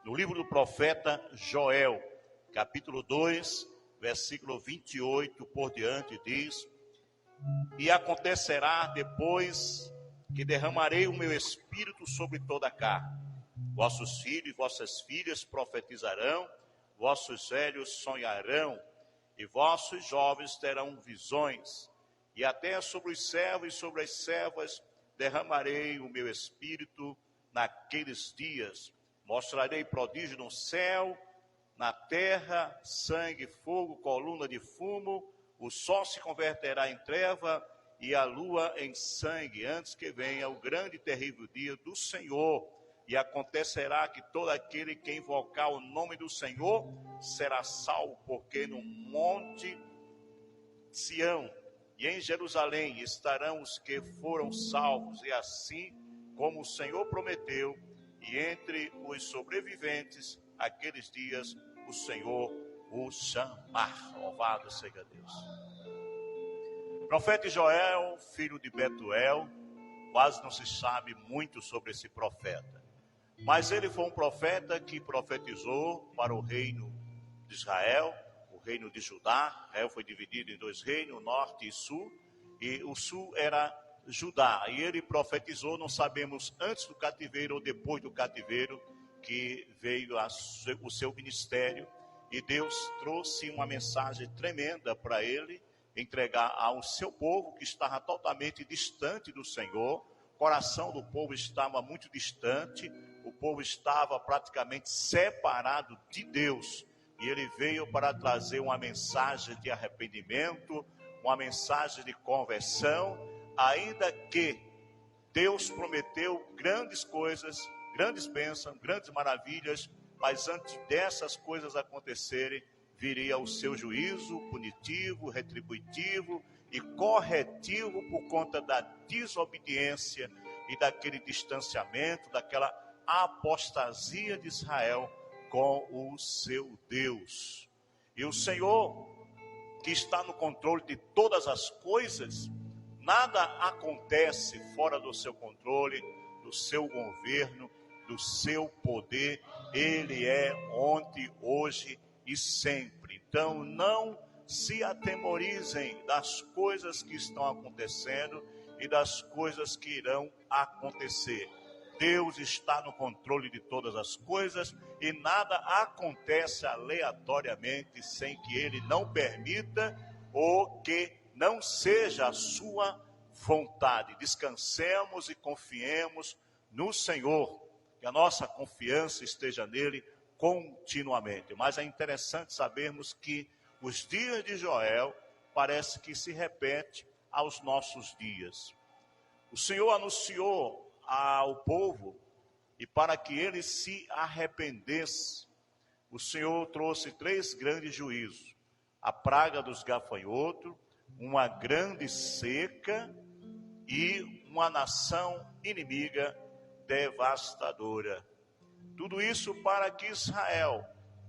no livro do profeta Joel, capítulo 2, versículo 28 por diante, diz: E acontecerá depois que derramarei o meu espírito sobre toda a carne. Vossos filhos e vossas filhas profetizarão, vossos velhos sonharão, e vossos jovens terão visões. E até sobre os servos e sobre as servas derramarei o meu espírito naqueles dias. Mostrarei prodígio no céu, na terra, sangue, fogo, coluna de fumo. O sol se converterá em treva e a lua em sangue, antes que venha o grande e terrível dia do Senhor. E acontecerá que todo aquele que invocar o nome do Senhor será salvo, porque no monte Sião e em Jerusalém estarão os que foram salvos, e assim como o Senhor prometeu, e entre os sobreviventes aqueles dias o Senhor o chamar. Louvado seja Deus. Profeta Joel, filho de Betuel, quase não se sabe muito sobre esse profeta, mas ele foi um profeta que profetizou para o reino de Israel, o reino de Judá. Israel foi dividido em dois reinos, norte e sul, e o sul era Judá, e ele profetizou, não sabemos antes do cativeiro ou depois do cativeiro, que veio o seu ministério, e Deus trouxe uma mensagem tremenda para ele, entregar ao seu povo que estava totalmente distante do Senhor. O coração do povo estava muito distante, o povo estava praticamente separado de Deus, e ele veio para trazer uma mensagem de arrependimento, uma mensagem de conversão, ainda que Deus prometeu grandes coisas, grandes bênçãos, grandes maravilhas, mas antes dessas coisas acontecerem, viria o seu juízo punitivo, retributivo e corretivo por conta da desobediência e daquele distanciamento, daquela apostasia de Israel com o seu Deus. E o Senhor, que está no controle de todas as coisas, nada acontece fora do seu controle, do seu governo, do seu poder. Ele é ontem, hoje e sempre. Então não se atemorizem das coisas que estão acontecendo e das coisas que irão acontecer. Deus está no controle de todas as coisas e nada acontece aleatoriamente sem que Ele não permita ou que não seja a sua vontade. Descansemos e confiemos no Senhor, que a nossa confiança esteja nele continuamente. Mas é interessante sabermos que os dias de Joel parece que se repete aos nossos dias. O Senhor anunciou ao povo, e para que ele se arrependesse, o Senhor trouxe 3 grandes juízos: a praga dos gafanhotos, uma grande seca e uma nação inimiga devastadora. Tudo isso para que Israel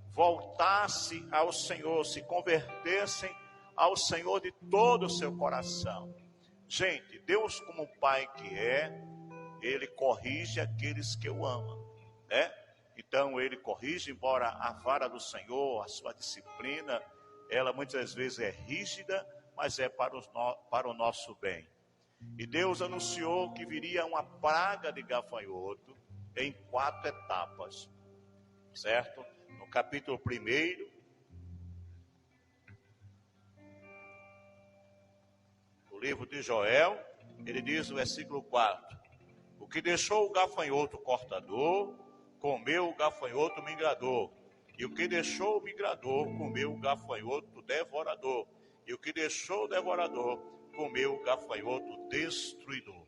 voltasse ao Senhor, se convertessem ao Senhor de todo o seu coração. Gente, Deus, como Pai que é, Ele corrige aqueles que o amam, né? Então Ele corrige, embora a vara do Senhor, a sua disciplina, ela muitas vezes é rígida, mas é para o nosso bem. E Deus anunciou que viria uma praga de gafanhoto em 4 etapas, certo? No capítulo 1, do livro de Joel, ele diz no versículo 4: o que deixou o gafanhoto cortador, comeu o gafanhoto migrador. E o que deixou o migrador, comeu o gafanhoto devorador. E o que deixou o devorador, comeu o gafanhoto destruidor.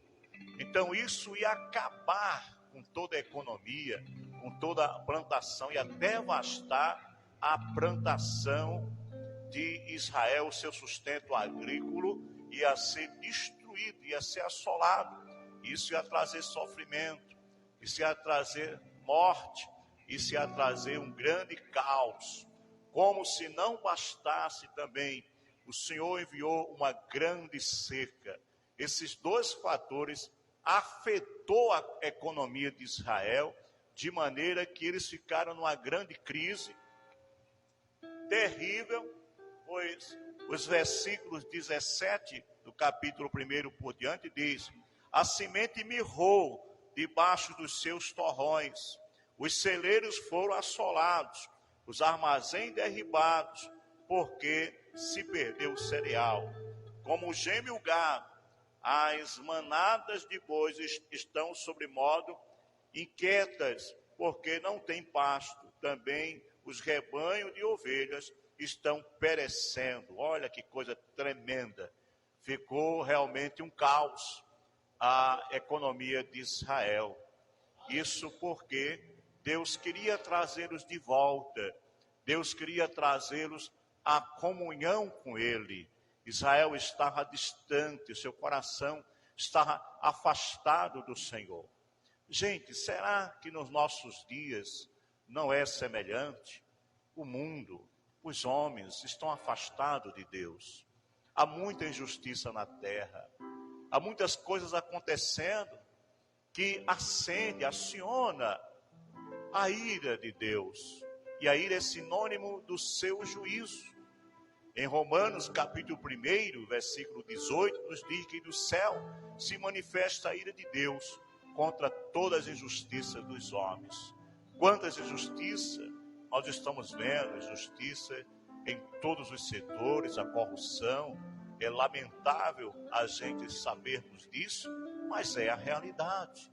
Então isso ia acabar com toda a economia, com toda a plantação, ia devastar a plantação de Israel, o seu sustento agrícola ia ser destruído, ia ser assolado. Isso ia trazer sofrimento, isso ia trazer morte, isso ia trazer um grande caos. Como se não bastasse também, o Senhor enviou uma grande seca. Esses 2 fatores afetou a economia de Israel de maneira que eles ficaram numa grande crise terrível, pois os versículos 17 do capítulo 1 por diante diz: a semente mirrou debaixo dos seus torrões, os celeiros foram assolados, os armazéns derribados, porque se perdeu o cereal. Como geme o gado, as manadas de bois estão sobre modo inquietas, porque não tem pasto. Também os rebanhos de ovelhas estão perecendo. Olha que coisa tremenda. Ficou realmente um caos a economia de Israel. Isso porque Deus queria trazê-los de volta. Deus queria trazê-los à comunhão com Ele. Israel estava distante, seu coração estava afastado do Senhor. Gente, será que nos nossos dias não é semelhante? O mundo, os homens estão afastados de Deus. Há muita injustiça na terra. Há muitas coisas acontecendo que aciona a ira de Deus. E a ira é sinônimo do seu juízo. Em Romanos capítulo 1, versículo 18, nos diz que do céu se manifesta a ira de Deus contra todas as injustiças dos homens. Quantas injustiças nós estamos vendo, injustiça em todos os setores, a corrupção. É lamentável a gente sabermos disso, mas é a realidade.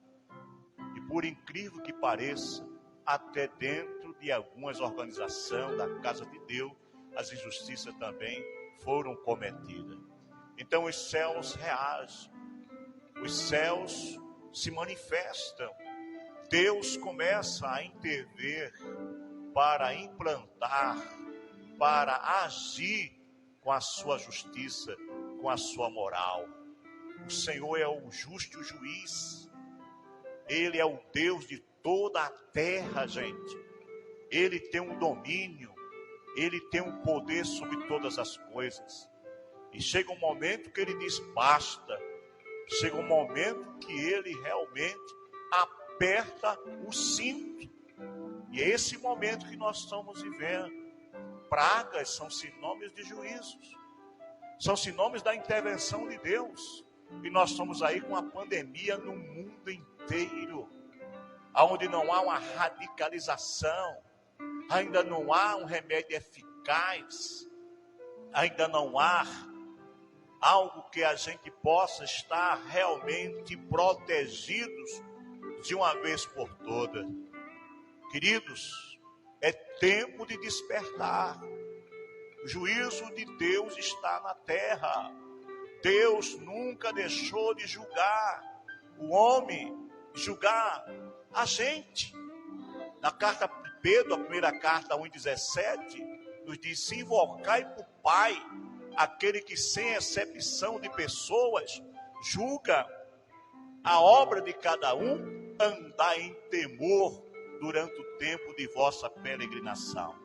E por incrível que pareça, até dentro de algumas organizações da casa de Deus, as injustiças também foram cometidas. Então os céus reagem, os céus se manifestam. Deus começa a intervir para implantar, para agir com a sua justiça, com a sua moral. O Senhor é o justo juiz. Ele é o Deus de toda a terra, gente. Ele tem um domínio. Ele tem um poder sobre todas as coisas. E chega um momento que ele diz basta. Chega um momento que ele realmente aperta o cinto. E é esse momento que nós estamos vivendo. Pragas são sinônimos de juízos. São sinônimos da intervenção de Deus. E nós estamos aí com a pandemia no mundo inteiro. Onde não há uma radicalização. Ainda não há um remédio eficaz, ainda não há algo que a gente possa estar realmente protegidos de uma vez por todas. Queridos, é tempo de despertar. O juízo de Deus está na terra. Deus nunca deixou de julgar o homem, julgar a gente. Na carta Pedro, a primeira carta 1,17, nos diz: se invocai por Pai, aquele que sem exceção de pessoas, julga a obra de cada um, andai em temor durante o tempo de vossa peregrinação.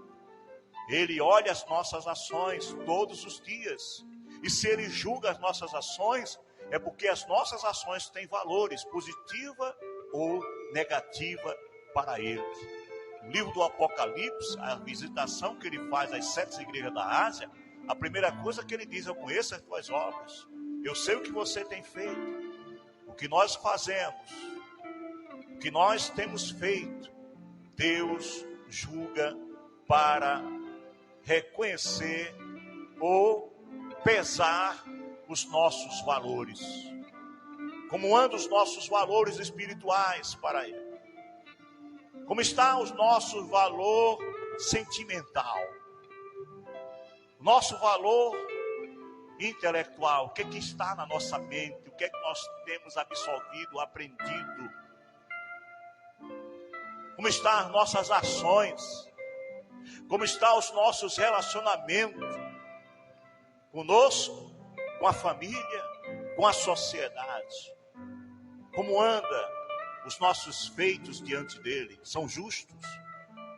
Ele olha as nossas ações todos os dias, e se Ele julga as nossas ações, é porque as nossas ações têm valores, positiva ou negativa para Ele. No livro do Apocalipse, a visitação que ele faz às 7 igrejas da Ásia, a primeira coisa que ele diz: eu conheço as tuas obras, eu sei o que você tem feito, o que nós fazemos, o que nós temos feito. Deus julga para reconhecer ou pesar os nossos valores. Como andam os nossos valores espirituais para Ele? Como está o nosso valor sentimental? Nosso valor intelectual? O que é que está na nossa mente? O que é que nós temos absorvido, aprendido? Como estão as nossas ações? Como estão os nossos relacionamentos? Conosco, com a família, com a sociedade? Como anda os nossos feitos diante dele? São justos?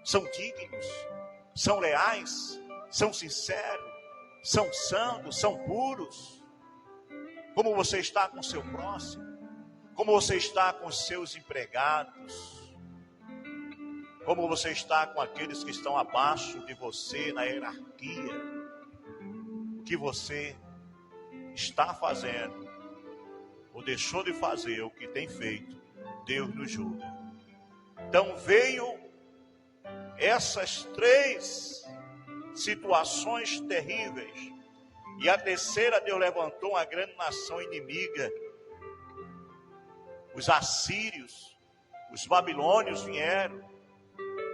São dignos? São leais? São sinceros? São santos? São puros? Como você está com o seu próximo? Como você está com os seus empregados? Como você está com aqueles que estão abaixo de você na hierarquia? O que você está fazendo ou deixou de fazer, o que tem feito, Deus nos julga. Então veio essas 3 situações terríveis, e a terceira, Deus levantou uma grande nação inimiga. Os assírios, os babilônios vieram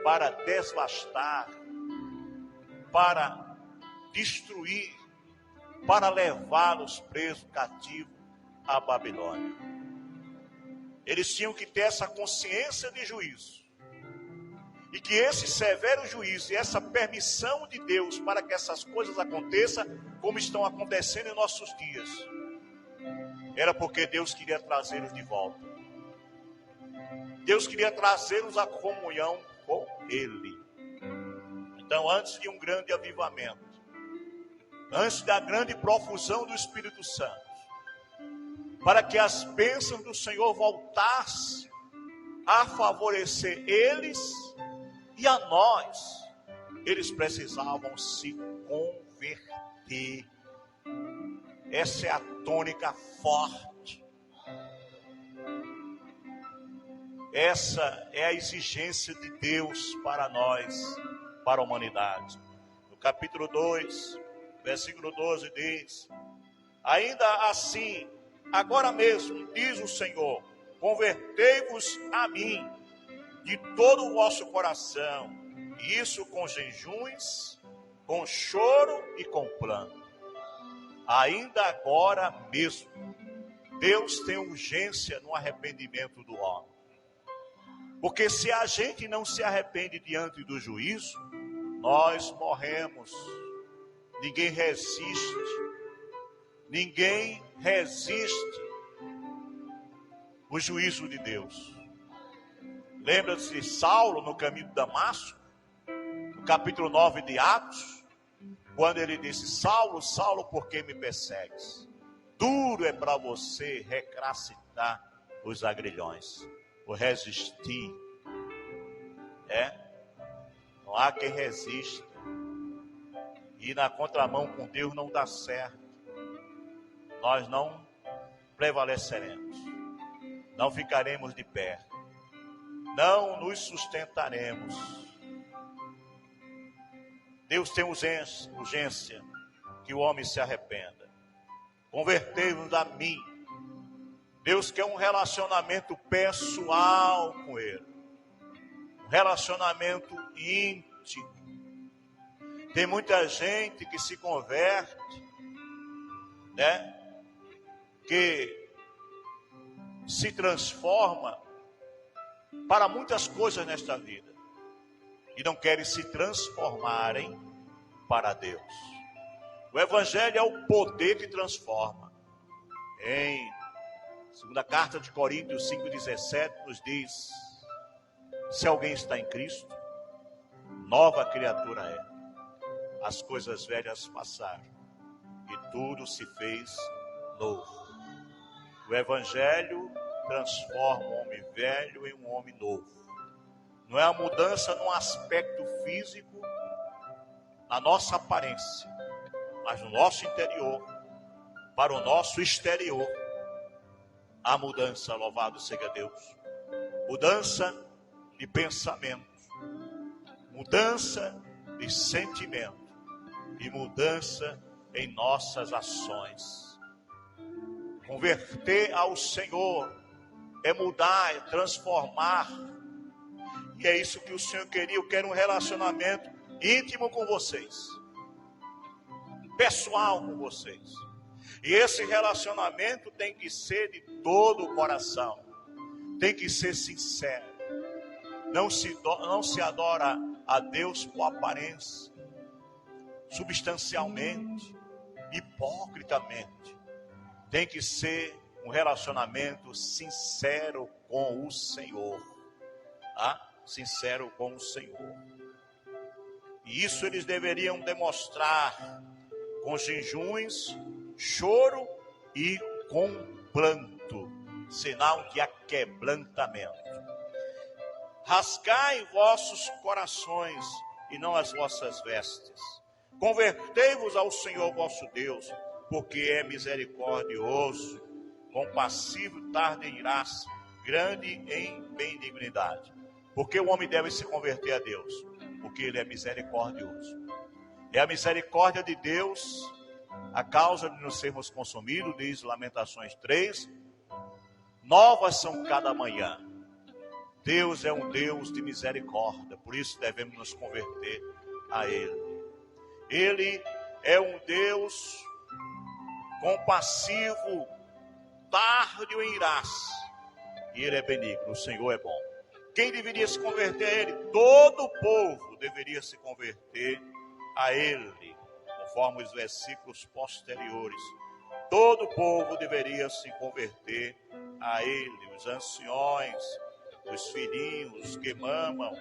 para devastar, para destruir, para levá-los presos, cativos à Babilônia. Eles tinham que ter essa consciência de juízo. E que esse severo juízo e essa permissão de Deus para que essas coisas aconteçam, como estão acontecendo em nossos dias, era porque Deus queria trazê-los de volta. Deus queria trazê-los à comunhão com Ele. Então, antes de um grande avivamento, antes da grande profusão do Espírito Santo, para que as bênçãos do Senhor voltassem a favorecer eles e a nós, eles precisavam se converter. Essa é a tônica forte. Essa é a exigência de Deus para nós, para a humanidade. No capítulo 2, versículo 12 diz: ainda assim, agora mesmo, diz o Senhor, convertei-vos a mim de todo o vosso coração, e isso com jejuns, com choro e com pranto. Ainda agora mesmo, Deus tem urgência no arrependimento do homem. Porque se a gente não se arrepende diante do juízo, nós morremos. Ninguém resiste o juízo de Deus. Lembra-se de Saulo no caminho de Damasco, no capítulo 9 de Atos, quando ele disse: Saulo, Saulo, por que me persegues? Duro é para você recracitar os agrilhões, ou resistir. Não há quem resista. E na contramão com Deus não dá certo. Nós não prevaleceremos. Não ficaremos de pé. Não nos sustentaremos. Deus tem urgência que o homem se arrependa. Convertei-vos a mim. Deus quer um relacionamento pessoal com Ele. Um relacionamento íntimo. Tem muita gente que se converte, que se transforma para muitas coisas nesta vida e não querem se transformarem para Deus. O Evangelho é o poder que transforma. Em 2ª carta de Coríntios 5,17 nos diz: se alguém está em Cristo, nova criatura é. As coisas velhas passaram e tudo se fez novo. O Evangelho transforma um homem velho em um homem novo. Não é a mudança num aspecto físico, na nossa aparência, mas no nosso interior, para o nosso exterior. A mudança, louvado seja Deus. Mudança de pensamento, mudança de sentimento e mudança em nossas ações. Converter ao Senhor é mudar, é transformar. E é isso que o Senhor queria. Eu quero um relacionamento íntimo com vocês, pessoal com vocês. E esse relacionamento tem que ser de todo o coração, tem que ser sincero. Não se adora a Deus por aparência, substancialmente, hipocritamente. Tem que ser um relacionamento sincero com o Senhor. Sincero com o Senhor. E isso eles deveriam demonstrar com jejuns, choro e com pranto, sinal de aquebrantamento. rasgai vossos corações e não as vossas vestes. Convertei-vos ao Senhor vosso Deus, porque é misericordioso, compassivo, tardo em ira-se, grande em benignidade. Porque o homem deve se converter a Deus? Porque ele é misericordioso. É a misericórdia de Deus a causa de nos sermos consumidos, diz Lamentações 3. Novas são cada manhã. Deus é um Deus de misericórdia, por isso devemos nos converter a Ele. Ele é um Deus compassivo, tardio em ira-se, e Ele é benigno, o Senhor é bom. Quem deveria se converter a Ele? Todo o povo deveria se converter a Ele, conforme os versículos posteriores. Todo o povo deveria se converter a Ele, os anciões, os filhinhos que mamam,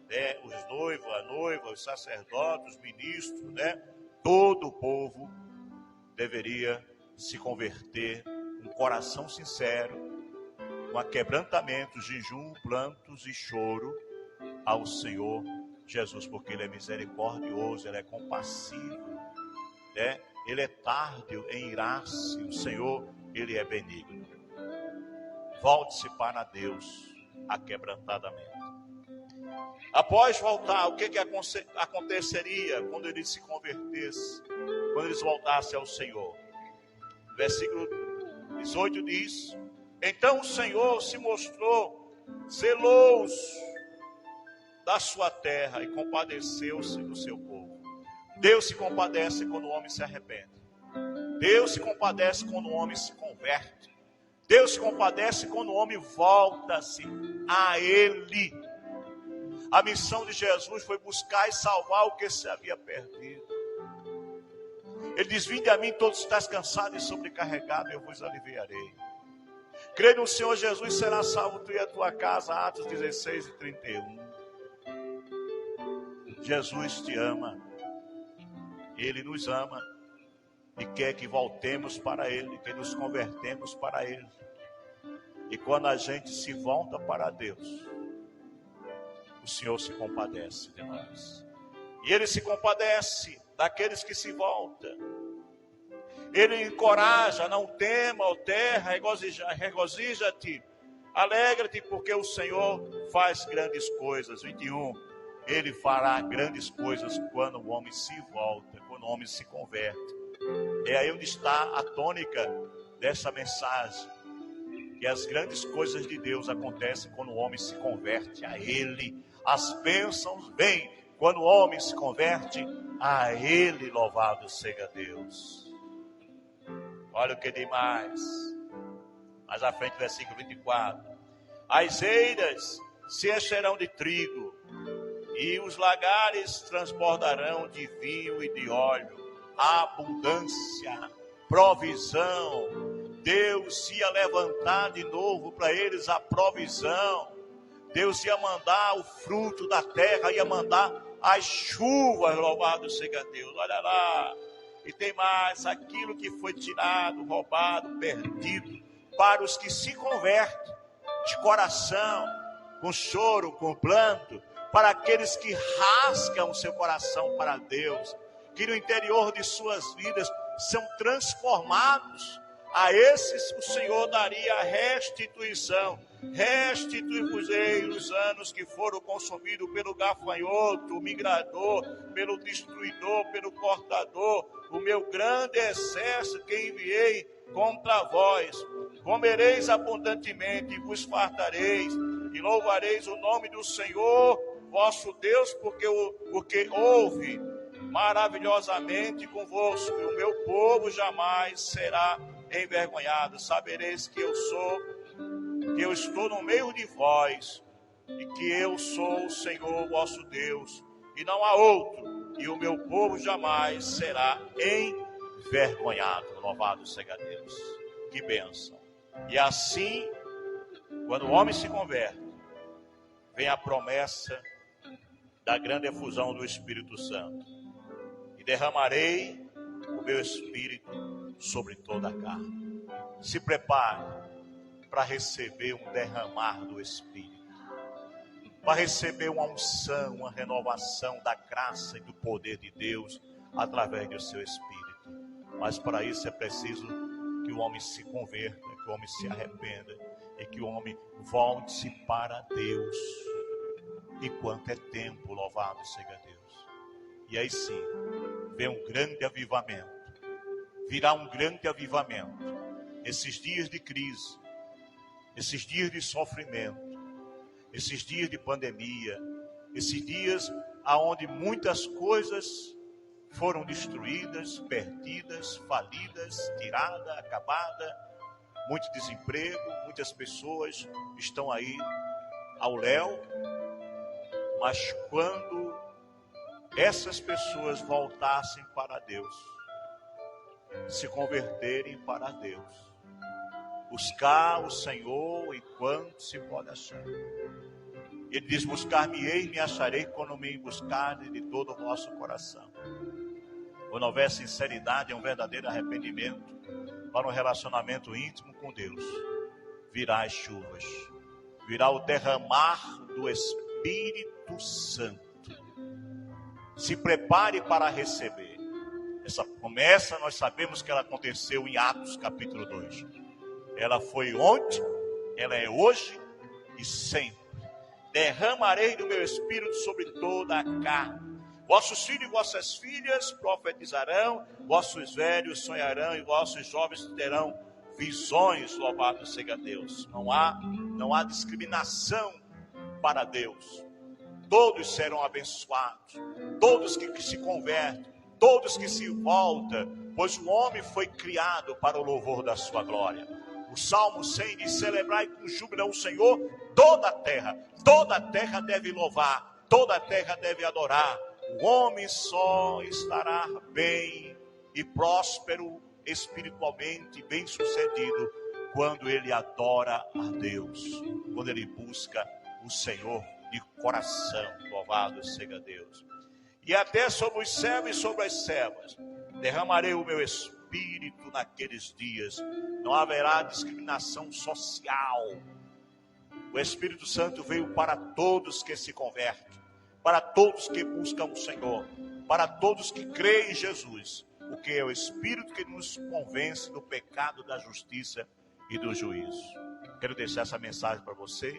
né? Os noivos, a noiva, os sacerdotes, os ministros, né? Todo o povo deveria se converter com um coração sincero, com quebrantamento, jejum, plantos e choro ao Senhor Jesus, porque Ele é misericordioso, Ele é compassivo, né? Ele é tardio em irar-se, o Senhor, Ele é benigno. Volte-se para Deus aquebrantadamente. Após voltar, o que aconteceria quando eles se convertessem, quando eles voltassem ao Senhor? Versículo 18 diz: então o Senhor se mostrou zeloso da sua terra e compadeceu-se do seu povo. Deus se compadece quando o homem se arrepende. Deus se compadece quando o homem se converte. Deus se compadece quando o homem volta-se a Ele. A missão de Jesus foi buscar e salvar o que se havia perdido. Ele diz: vinde a mim todos estáis cansados e sobrecarregados, eu vos aliviarei. Crê no Senhor Jesus, será salvo tu e a tua casa. Atos 16 e 31. Jesus te ama. Ele nos ama e quer que voltemos para Ele, que nos convertemos para Ele. E quando a gente se volta para Deus, o Senhor se compadece de nós. E Ele se compadece daqueles que se voltam. Ele encoraja: não tema, ó terra, regozija-te, alegra-te, porque o Senhor faz grandes coisas. 21. Ele fará grandes coisas quando o homem se volta, quando o homem se converte. É aí onde está a tônica dessa mensagem, que as grandes coisas de Deus acontecem quando o homem se converte a Ele. As bênçãos vêm quando o homem se converte a Ele. Louvado seja Deus. Olha o que diz mais à frente, versículo 24. As eiras se encherão de trigo, e os lagares transbordarão de vinho e de óleo. Abundância, provisão. Deus ia levantar de novo para eles a provisão. Deus ia mandar o fruto da terra, ia mandar as chuvas. Louvado seja Deus. Olha lá. E tem mais: aquilo que foi tirado, roubado, perdido, para os que se convertem de coração, com choro, com planto, para aqueles que rasgam o seu coração para Deus, que no interior de suas vidas são transformados. A esses o Senhor daria a restituição. Restitui-vos-ei os anos que foram consumidos pelo gafanhoto, o migrador, pelo destruidor, pelo cortador, o meu grande exército que enviei contra vós. Comereis abundantemente e vos fartareis, e louvareis o nome do Senhor vosso Deus, porque houve maravilhosamente convosco, e o meu povo jamais será envergonhado. Sabereis que eu estou no meio de vós, e que eu sou o Senhor vosso Deus, e não há outro, e o meu povo jamais será envergonhado. Louvado seja Deus. Que bênção. E assim, quando o homem se converte, vem a promessa da grande efusão do Espírito Santo. E derramarei o meu Espírito sobre toda a carne. Se prepare para receber um derramar do Espírito. para receber uma unção, uma renovação da graça e do poder de Deus através do seu Espírito. Mas para isso é preciso que o homem se converta, que o homem se arrependa e que o homem volte-se para Deus. E quanto é tempo, louvado seja Deus. E aí sim, vem um grande avivamento. Virá um grande avivamento. Esses dias de crise, esses dias de sofrimento, esses dias de pandemia, esses dias onde muitas coisas foram destruídas, perdidas, falidas, tiradas, acabadas, muito desemprego, muitas pessoas estão aí ao léu, mas quando essas pessoas voltassem para Deus, se converterem para Deus, buscar o Senhor enquanto se pode achar. Ele diz: buscar-me-ei e me acharei quando me buscarem de todo o vosso coração. Quando houver sinceridade, é um verdadeiro arrependimento para um relacionamento íntimo com Deus, virá as chuvas, virá o derramar do Espírito Santo. Se prepare para receber. Essa promessa nós sabemos que ela aconteceu em Atos capítulo 2. Ela foi ontem, ela é hoje e sempre. Derramarei do meu Espírito sobre toda a carne. Vossos filhos e vossas filhas profetizarão, vossos velhos sonharão e vossos jovens terão visões. Louvado seja Deus. Não há discriminação para Deus. Todos serão abençoados, todos que se convertem, todos que se voltam, pois o homem foi criado para o louvor da sua glória. O Salmo 100 diz: celebrai com júbilo o Senhor toda a terra deve louvar, toda a terra deve adorar. O homem só estará bem e próspero espiritualmente, bem sucedido, quando ele adora a Deus, quando ele busca o Senhor de coração. Louvado seja Deus. E até sobre os servos e sobre as servas derramarei o meu Espírito naqueles dias. Não haverá discriminação social. O Espírito Santo veio para todos que se convertem, para todos que buscam o Senhor, para todos que creem em Jesus, porque é o Espírito que nos convence do pecado, da justiça e do juízo. Quero deixar essa mensagem para você.